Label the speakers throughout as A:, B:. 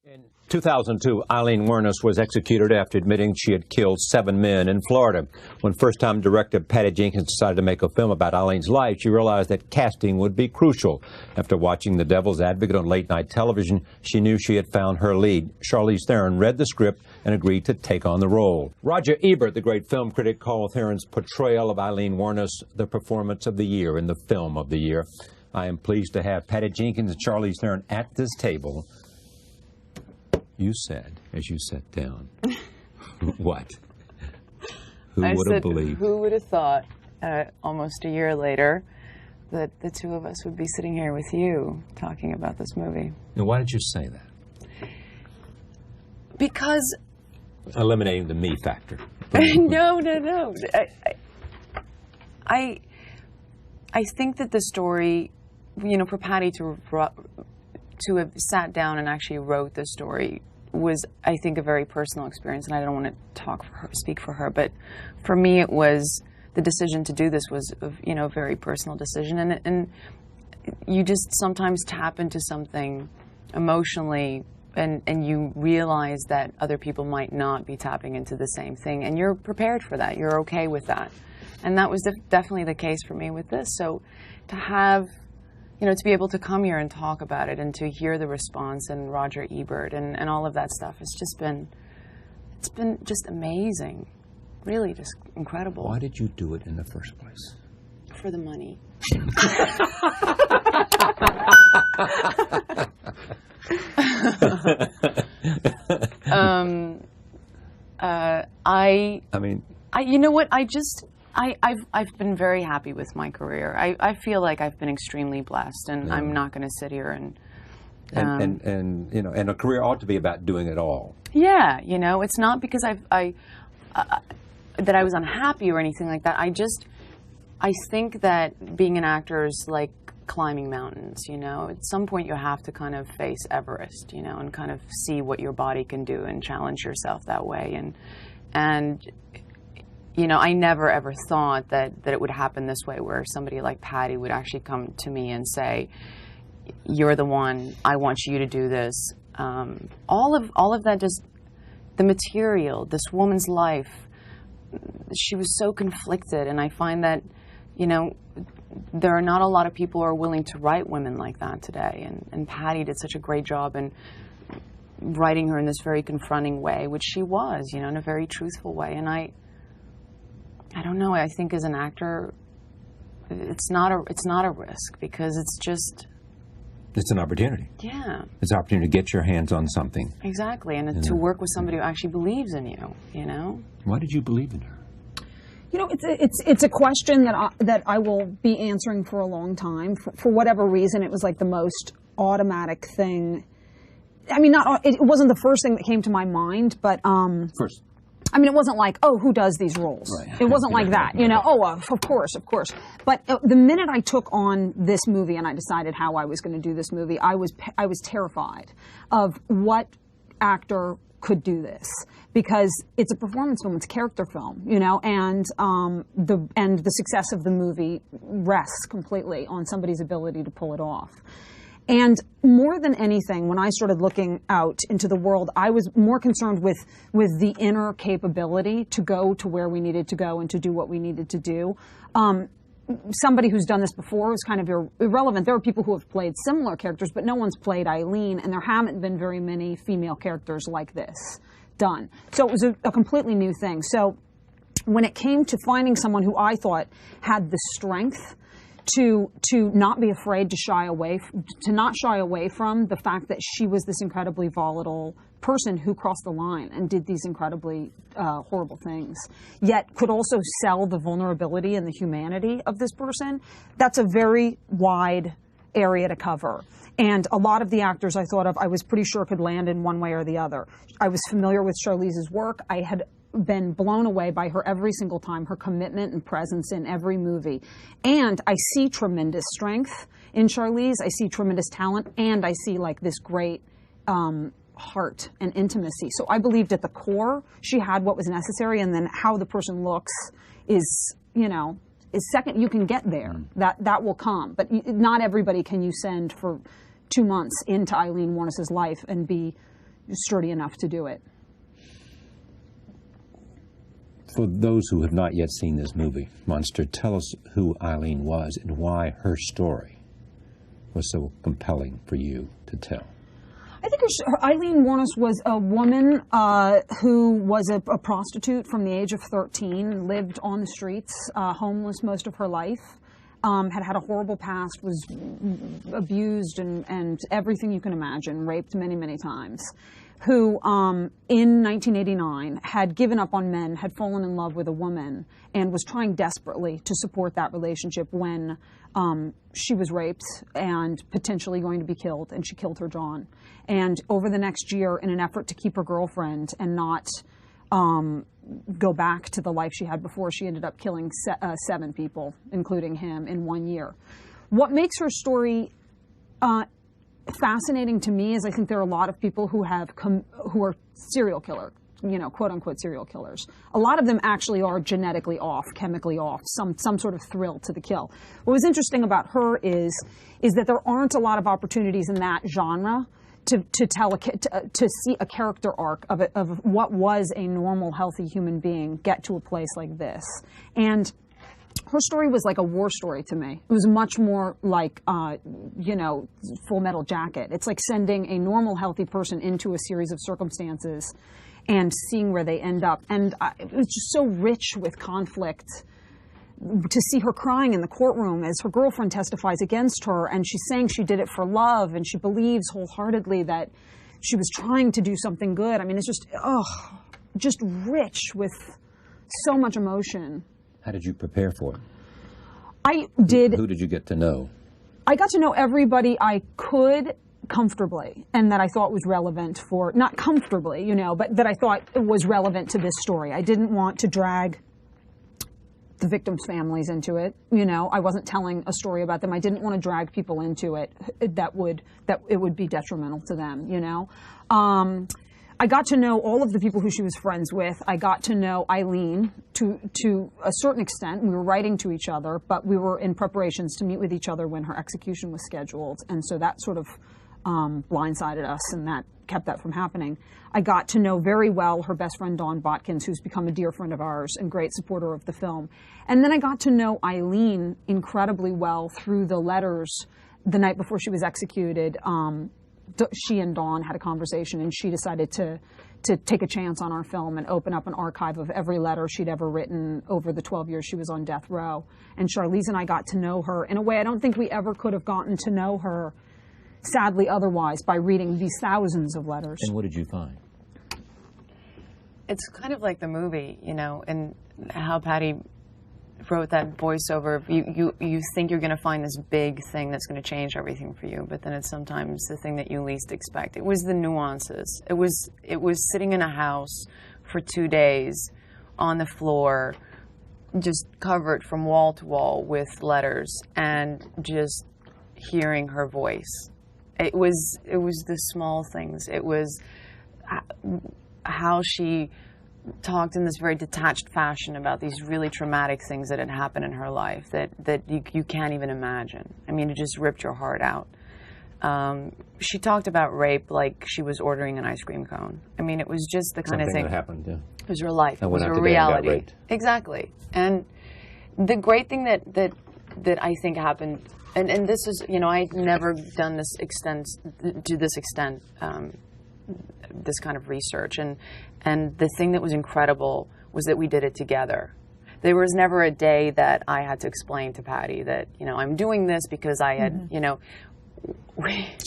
A: In 2002, Eileen Wuornos was executed after admitting she had killed 7 men in Florida. When first-time director Patty Jenkins decided to make a film about Eileen's life, she realized that casting would be crucial. After watching The Devil's Advocate on late-night television, she knew she had found her lead. CHARLIZE Theron read the script and agreed to take on the role. Roger Ebert, the great film critic, called Theron's portrayal of Eileen Wuornos the performance of the year and the film of the year. I am pleased to have Patty Jenkins and CHARLIZE Theron at this table. You said, as you sat down, what? Who would have believed?
B: Who would have thought, almost a year later, that the two of us would be sitting here with you talking about this movie?
A: And why did you say that?
B: Because...
A: Eliminating the me factor.
B: No. I think that the story, you know, for Patty to have sat down and actually wrote the story was, I think, a very personal experience, and I don't want to speak for her, but for me it was, the decision to do this was, you know, a very personal decision, and you just sometimes tap into something emotionally and you realize that other people might not be tapping into the same thing, and you're prepared for that, you're okay with that. And that was definitely the case for me with this. So to have, you know, to be able to come here and talk about it and to hear the response and Roger Ebert and all of that stuff, it's been just amazing. Really just incredible.
A: Why did you do it in the first place?
B: For the money. You know what, I've been very happy with my career. I feel like I've been extremely blessed, and I'm not going to sit here and
A: you know, and a career ought to be about doing it all.
B: Yeah, you know, it's not because that I was unhappy or anything like that. I think that being an actor is like climbing mountains, you know. At some point you have to kind of face Everest, you know, and kind of see what your body can do and challenge yourself that way. And you know, I never ever thought that it would happen this way, where somebody like Patty would actually come to me and say, "You're the one. I want you to do this." All of that, just the material, this woman's life. She was so conflicted, and I find that, you know, there are not a lot of people who are willing to write women like that today. And Patty did such a great job in writing her in this very confronting way, which she was, you know, in a very truthful way. And I don't know. I think as an actor, it's not a risk, because it's an opportunity. Yeah. It's an opportunity to get your hands on something. Exactly, and to work with somebody who actually believes in you. You know. Why did you believe in her?
C: You know, it's a question that I will be answering for a long time. For whatever reason, it was like the most automatic thing. I mean, it wasn't the first thing that came to my mind, but
A: first.
C: I mean, it wasn't like, oh, who does these roles? Right. It wasn't like that, you know, oh, of course. But the minute I took on this movie and I decided how I was going to do this movie, I was terrified of what actor could do this, because it's a performance film, it's a character film, you know, and the success of the movie rests completely on somebody's ability to pull it off. And more than anything, when I started looking out into the world, I was more concerned with the inner capability to go to where we needed to go and to do what we needed to do. Somebody who's done this before is kind of irrelevant. There are people who have played similar characters, but no one's played Eileen, and there haven't been very many female characters like this done. So it was a completely new thing. So when it came to finding someone who I thought had the strength to not be afraid to not shy away from the fact that she was this incredibly volatile person who crossed the line and did these incredibly horrible things, yet could also sell the vulnerability and the humanity of this person, that's a very wide area to cover. And a lot of the actors I thought of, I was pretty sure could land in one way or the other. I was familiar with CHARLIZE's work. I had been blown away by her every single time, her commitment and presence in every movie. And I see tremendous strength in CHARLIZE. I see tremendous talent, and I see like this great heart and intimacy. So I believed at the core she had what was necessary, and then how the person looks is, you know, is second. You can get there. That will come. But not everybody can you send for 2 months into Eileen Wuornos's life and be sturdy enough to do it.
A: For those who have not yet seen this movie, Monster, tell us who Eileen was and why her story was so compelling for you to tell.
C: I think Eileen Wuornos was a woman who was a prostitute from the age of 13, lived on the streets, homeless most of her life, had a horrible past, was abused and everything you can imagine, raped many, many times, who in 1989 had given up on men, had fallen in love with a woman, and was trying desperately to support that relationship when she was raped and potentially going to be killed, and she killed her John. And over the next year, in an effort to keep her girlfriend and not go back to the life she had before, she ended up killing 7 people, including him, in 1 year. What makes her story fascinating to me is I think there are a lot of people who are serial killer, you know, quote unquote serial killers. A lot of them actually are genetically off, chemically off, some sort of thrill to the kill. What was interesting about her is that there aren't a lot of opportunities in that genre to see a character arc of what was a normal, healthy human being get to a place like this. And her story was like a war story to me. It was much more like, you know, Full Metal Jacket. It's like sending a normal, healthy person into a series of circumstances and seeing where they end up. And it was just so rich with conflict to see her crying in the courtroom as her girlfriend testifies against her, and she's saying she did it for love, and she believes wholeheartedly that she was trying to do something good. I mean, it's just, just rich with so much emotion.
A: How did you prepare for it?
C: I did.
A: Who did you get to know?
C: I got to know everybody I could comfortably, and that I thought was relevant for, not comfortably, you know, but that I thought was relevant to this story. I didn't want to drag the victims' families into it. You know, I wasn't telling a story about them. I didn't want to drag people into it that it would be detrimental to them, you know. I got to know all of the people who she was friends with. I got to know Eileen to a certain extent. We were writing to each other, but we were in preparations to meet with each other when her execution was scheduled. And so that sort of blindsided us, and that kept that from happening. I got to know very well her best friend, Dawn Botkins, who's become a dear friend of ours and great supporter of the film. And then I got to know Eileen incredibly well through the letters the night before she was executed. She and Dawn had a conversation, and she decided to take a chance on our film and open up an archive of every letter she'd ever written over the 12 years she was on death row. And CHARLIZE and I got to know her in a way I don't think we ever could have gotten to know her, sadly otherwise, by reading these thousands of letters.
A: And what did you find?
B: It's kind of like the movie, you know, and how Patty wrote that voiceover. You think you're going to find this big thing that's going to change everything for you, but then it's sometimes the thing that you least expect. It was the nuances. It was sitting in a house for 2 days on the floor, just covered from wall to wall with letters, and just hearing her voice. It was the small things. It was how she talked in this very detached fashion about these really traumatic things that had happened in her life that you can't even imagine. I mean, it just ripped your heart out. She talked about rape like she was ordering an ice cream cone. I mean, it was just the kind of thing
A: that happened. Yeah.
B: It was her life. It was her
A: reality.
B: reality. Exactly. And the great thing that I think happened, and this is, you know, I'd never done this to this extent, this kind of research, and the thing that was incredible was that we did it together. There was never a day that I had to explain to Patty that, you know, I'm doing this because I had, you know.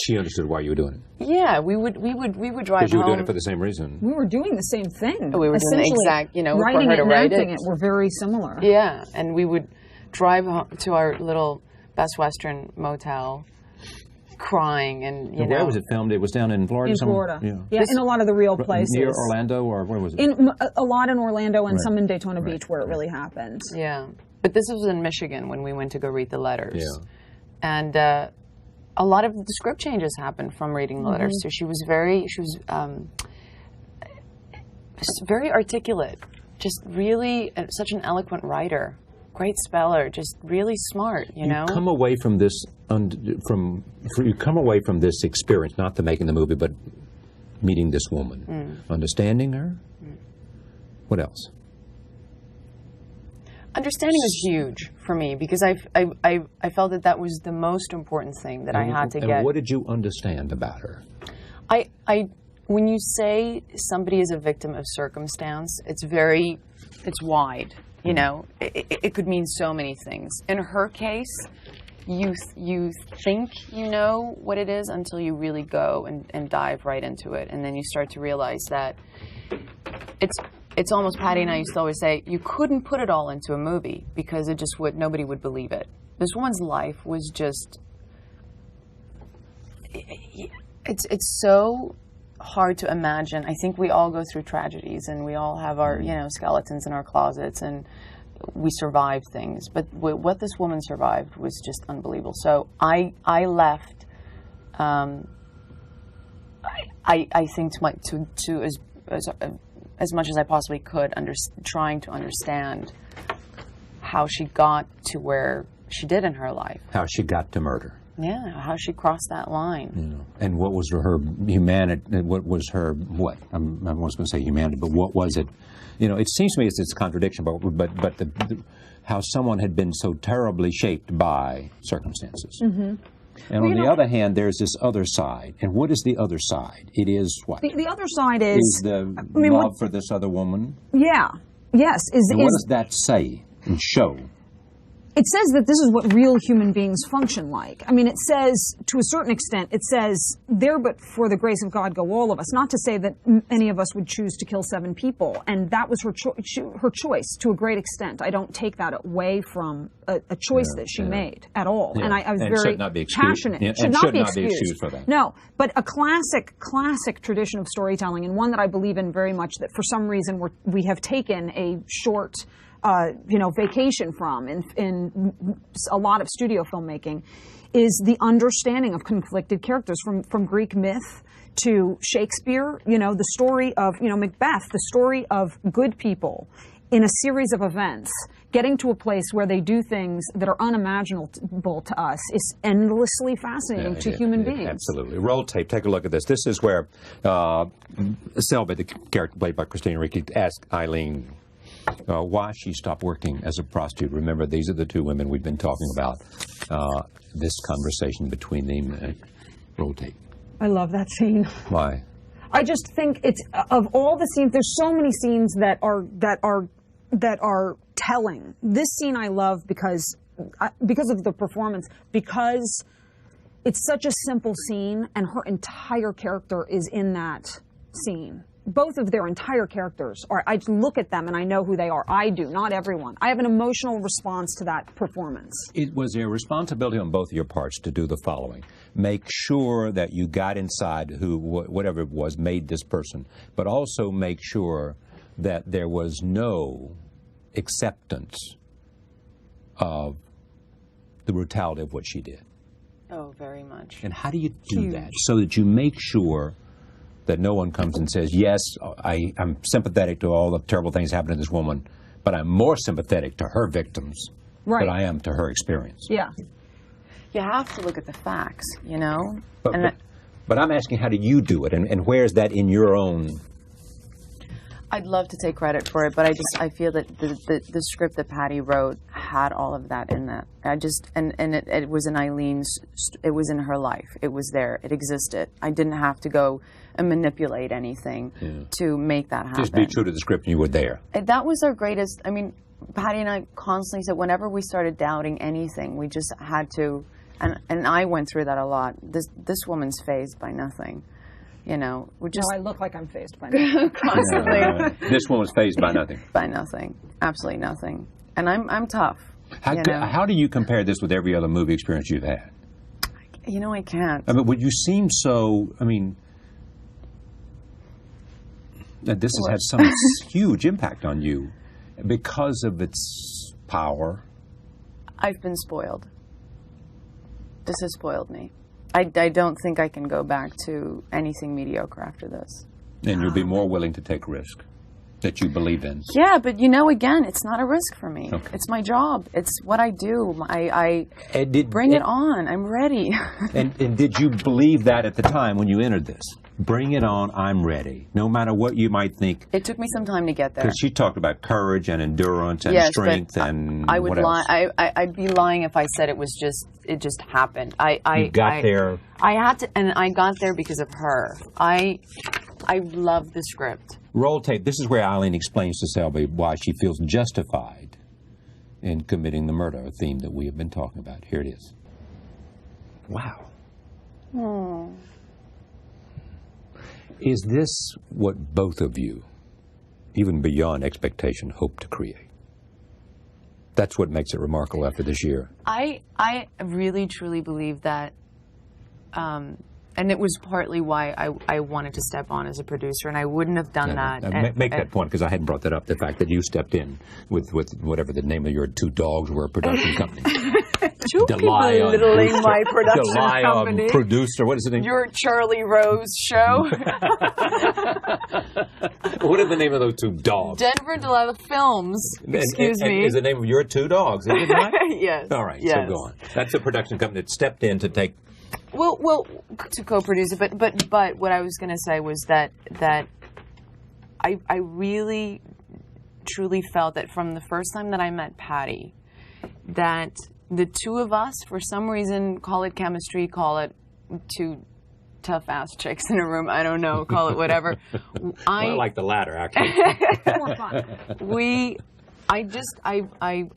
A: She understood why you were doing it.
B: Yeah, we would drive home.
A: Because you were doing it for the same reason.
C: We were doing the same thing.
B: We were doing the exact, you know,
C: writing
B: for her
C: it
B: to
C: and
B: write
C: acting
B: it.
C: it were very similar.
B: Yeah, and we would drive home to our little Best Western motel, crying, and you know.
A: Where was it filmed? It was down in Florida.
C: In Florida, yeah, in a lot of the real places.
A: Near Orlando, or where was it?
C: A lot in Orlando and some in Daytona Beach, where it really happened.
B: Yeah, but this was in Michigan when we went to go read the letters.
A: Yeah,
B: and a lot of the script changes happened from reading the letters. So she was very articulate, just really such an eloquent writer. Great speller, just really smart, you know.
A: You come away from this, you come away from this experience, not the making the movie, but meeting this woman? Understanding her? What else?
B: Understanding was huge for me because I felt that that was the most important thing that I had to get.
A: And what did you understand about her?
B: When you say somebody is a victim of circumstance, it's wide. You know, it could mean so many things. In her case, you think you know what it is until you really go and dive right into it, and then you start to realize that it's almost, Patty and I used to always say, you couldn't put it all into a movie because nobody would believe it. This woman's life was just, it's so hard to imagine. I think we all go through tragedies and we all have our, skeletons in our closets and we survive things. But what this woman survived was just unbelievable. So I left, I think to as much as I possibly could, trying to understand how she got to where she did in her life.
A: How she got to murder.
B: Yeah, how she crossed that line.
A: And what was her humanity? What was her what? I was going to say humanity, but what was it? It seems to me it's a contradiction, but how someone had been so terribly shaped by circumstances. And on the other hand, there's this other side. And what is the other side? It is what?
C: The other side is
A: the love for this other woman?
C: Yeah. Yes.
A: And what does that say and show?
C: It says that this is what real human beings function like. I mean, it says, to a certain extent, it says, there but for the grace of God go all of us. Not to say that any of us would choose to kill 7 people. And that was her choice to a great extent. I don't take that away from a choice that she made at all.
A: Yeah.
C: And I was
A: and
C: very
A: should not be excused.
C: passionate.
A: Yeah.
C: Should not be excused
A: for that.
C: No, but a classic tradition of storytelling, and one that I believe in very much, that for some reason we have taken a short vacation from in a lot of studio filmmaking, is the understanding of conflicted characters from Greek myth to Shakespeare. The story of Macbeth, the story of good people in a series of events getting to a place where they do things that are unimaginable to us is endlessly fascinating to human beings.
A: Absolutely. Roll tape. Take a look at this. This is where Selby, the character played by Christina Ricci, asked Eileen why she stopped working as a prostitute. Remember, these are the 2 women we've been talking about. This conversation between them. Roll tape.
C: I love that scene.
A: Why?
C: I just think it's, of all the scenes, there's so many scenes that are telling. This scene I love because of the performance, because it's such a simple scene and her entire character is in that scene. Both of their entire characters are, I look at them and I know who they are. I do, not everyone. I have an emotional response to that performance.
A: It was a responsibility on both of your parts to do the following. Make sure that you got inside whatever it was, made this person, but also make sure that there was no acceptance of the brutality of what she did.
B: Oh, very much.
A: And how do you do that so that you make sure that no one comes and says, yes, I'm sympathetic to all the terrible things happening to this woman, but I'm more sympathetic to her victims than I am to her experience.
C: Yeah.
B: You have to look at the facts,
A: But I'm asking, how do you do it, and where's that in your own?
B: I'd love to take credit for it, but I feel that the script that Patty wrote had all of that in that. It was in Eileen's, it was in her life. It was there. It existed. I didn't have to go and manipulate anything to make that happen.
A: Just be true to the script and you were there.
B: That was our greatest, Patty and I constantly said whenever we started doubting anything, we just had to, and I went through that a lot. This woman's fazed by nothing. We're just.
C: No, I look like I'm fazed by nothing.
B: Constantly.
A: This woman's fazed by nothing.
B: By nothing. Absolutely nothing. And I'm tough.
A: How do you compare this with every other movie experience you've had?
B: I can't.
A: Would you seem so, that this has had some huge impact on you because of its power?
B: I've been spoiled. This has spoiled me. I don't think I can go back to anything mediocre after this.
A: And you'll be more willing to take risk that you believe in.
B: Yeah, but again, it's not a risk for me.
A: Okay.
B: It's my job. It's what I do. Bring it on. I'm ready.
A: And did you believe that at the time when you entered this? bring it on, I'm ready. No matter what you might think.
B: It took me some time to get there.
A: Because she talked about courage and endurance and
B: yes,
A: strength
B: but
A: and
B: I would
A: what else?
B: lie. I'd be lying if I said it just happened.
A: You got there.
B: I had to, and I got there because of her. I love the script.
A: Roll tape. This is where Eileen explains to Selby why she feels justified in committing the murder, a theme that we have been talking about. Here it is. Wow.
B: Hmm.
A: Is this what both of you, even beyond expectation, hope to create? That's what makes it remarkable after this year.
B: I really, truly believe that, and it was partly why I wanted to step on as a producer, and I wouldn't have done that.
A: Make that point, because I hadn't brought that up, the fact that you stepped in with whatever the name of your two dogs were, production company.
B: Belittling my production company.
A: Producer, what is the name?
B: Your Charlie Rose show.
A: What are the name of those two dogs?
B: Denver and Delilah Films. Excuse me.
A: Is the name of your two dogs, is it not?
B: Yes.
A: All right,
B: yes.
A: so go on. That's a production company that stepped in to take...
B: Well, to co-produce it, but what I was going to say was that I really, truly felt that from the first time that I met Patty, that the two of us, for some reason, call it chemistry, call it two tough-ass chicks in a room, I don't know, call it whatever.
A: I like the latter, actually.
C: More fun.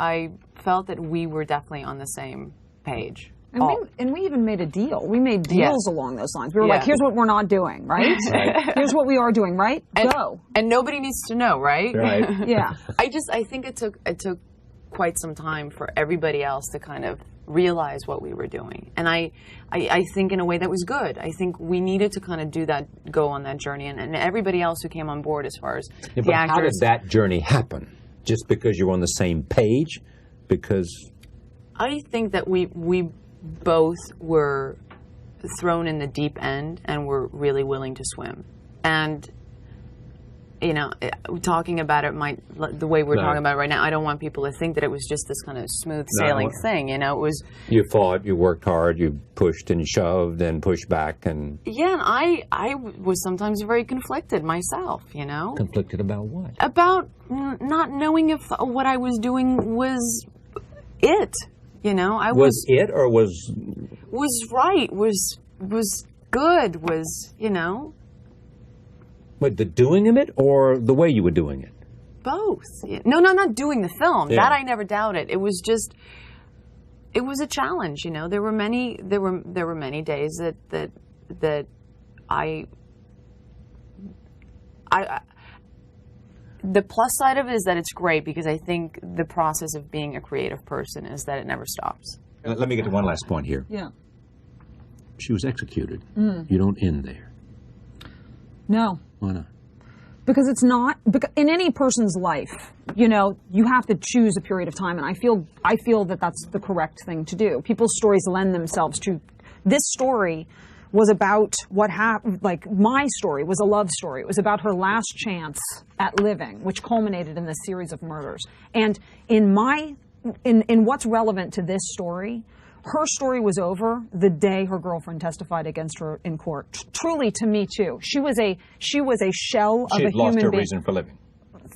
B: I felt that we were definitely on the same page.
C: And we even made a deal. We made deals along those lines. We were like, here's what we're not doing, right? Here's what we are doing, right? Go.
B: And nobody needs to know, right?
A: Right.
C: Yeah.
B: I think it took quite some time for everybody else to kind of realize what we were doing. And I think in a way that was good. I think we needed to kind of go on that journey, and everybody else who came on board as far as the actors.
A: How did that journey happen? Just because you're on the same page? Because
B: I think that we both were thrown in the deep end and were really willing to swim. And you know, talking about it the way we're talking about it right now, I don't want people to think that it was just this kind of smooth sailing thing. You know, it was.
A: You fought, you worked hard, you pushed and shoved and pushed back and.
B: Yeah, and I was sometimes very conflicted myself. You know.
A: Conflicted about what?
B: About not knowing if what I was doing it. You know, was
A: it or was
B: right, was good, was, you know.
A: But the doing of it or the way you were doing it?
B: Both. No, not doing the film.
A: Yeah.
B: That I never doubted. It was just, it was a challenge, you know. There were many days that I the plus side of it is that it's great because I think the process of being a creative person is that it never stops.
A: Let me get to one last point here.
C: Yeah.
A: She was executed. You don't end there.
C: No.
A: Why not?
C: Because it's not, in any person's life, you know, you have to choose a period of time, and I feel that that's the correct thing to do. People's stories lend themselves to, this story was about what happened, like my story was a love story. It was about her last chance at living, which culminated in this series of murders. And in what's relevant to this story, her story was over the day her girlfriend testified against her in court. Truly, to me too, she was a shell of a human being.
A: She lost her reason for living.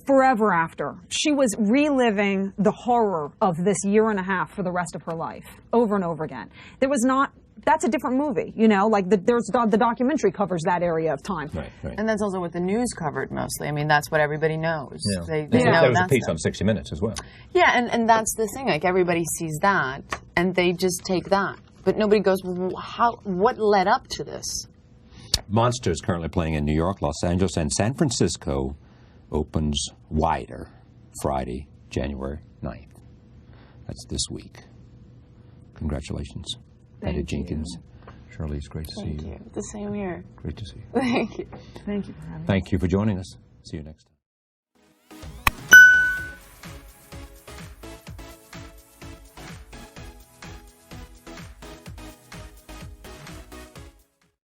C: Forever after, she was reliving the horror of this year and a half for the rest of her life, over and over again. There was not. That's a different movie, you know. Like the documentary covers that area of time.
A: Right.
B: And that's also what the news covered mostly. I mean, that's what everybody knows.
A: Yeah.
B: They
A: There
B: know
A: was a piece on 60 Minutes as well.
B: Yeah, and that's the thing. Like everybody sees that, and they just take that, but nobody goes, well, what led up to this?
A: Monster is currently playing in New York, Los Angeles, and San Francisco opens wider Friday, January 9th. That's this week. Congratulations. Patty Jenkins. Charlize, great to see you.
B: Thank you. The same here.
A: Great to see you.
B: Thank you.
C: Thank you for having me.
A: Thank you for joining us. See you next time.